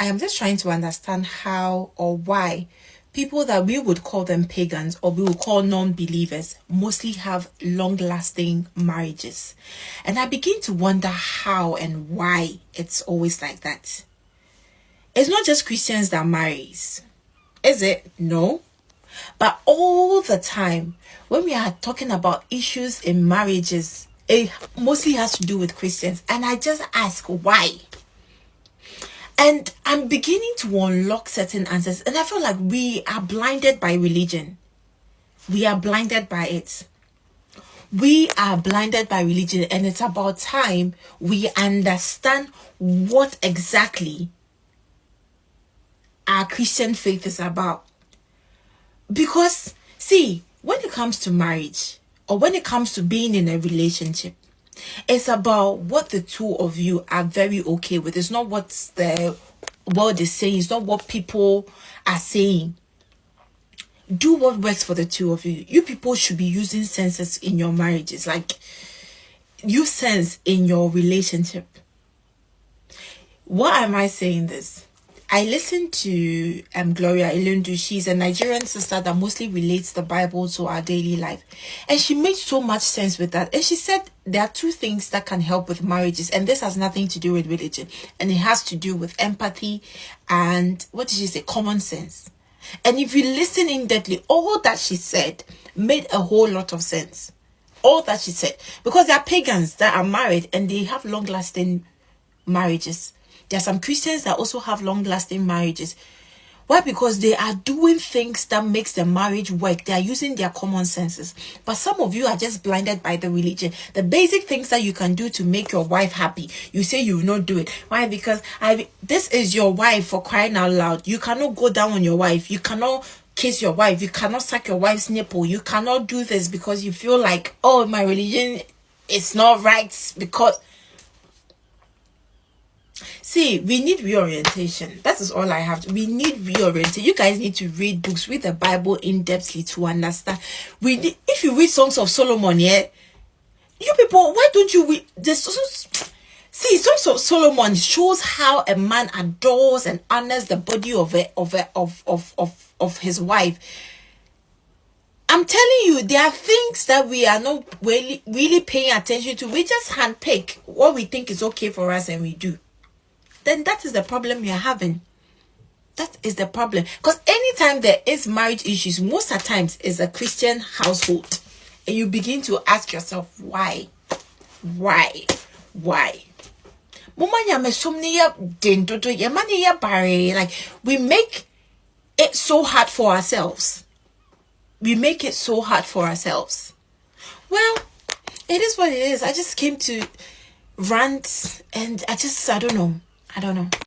I am just trying to understand how or why people that we would call them pagans or we would call non-believers mostly have long-lasting marriages. And I begin to wonder how and why it's always like that. It's not just Christians that marries, is it? No. But all the time, when we are talking about issues in marriages, it mostly has to do with Christians. And I just ask why. And I'm beginning to unlock certain answers. And I feel like we are blinded by religion. We are blinded by it. We are blinded by religion. And it's about time we understand what exactly our Christian faith is about. Because, see, when it comes to marriage or when it comes to being in a relationship, it's about what the two of you are very okay with. It's not what the world is saying. It's not what people are saying. Do what works for the two of you. You people should be using senses in your marriages. Like, use sense in your relationship. Why am I saying this? I listened to Gloria Ilundu. She's a Nigerian sister that mostly relates the Bible to our daily life. And she made so much sense with that. And she said there are two things that can help with marriages. And this has nothing to do with religion. And it has to do with empathy and, what did she say? Common sense. And if you listen in depthly, all that she said made a whole lot of sense. All that she said. Because there are pagans that are married and they have long-lasting marriages. There are some Christians that also have long-lasting marriages. Why? Because they are doing things that makes the marriage work. They are using their common senses. But some of you are just blinded by the religion. The basic things that you can do to make your wife happy, you say you will not do it. Why? Because this is your wife, for crying out loud. You cannot go down on your wife. You cannot kiss your wife. You cannot suck your wife's nipple. You cannot do this because you feel like, oh, my religion is not right because... See, we need reorientation. That is all I have. We need reorientation. You guys need to read books, read the Bible in depthly to understand. If you read Songs of Solomon, yeah, you people, why don't you read this? See, Songs of Solomon shows how a man adores and honors the body of his wife. I'm telling you, there are things that we are not really paying attention to. We just handpick what we think is okay for us and we do. Then that is the problem you're having. That is the problem. Because anytime there is marriage issues, most of the times it's a Christian household. And you begin to ask yourself, why? Why? Why? Like, we make it so hard for ourselves. We make it so hard for ourselves. Well, it is what it is. I just came to rant and I don't know.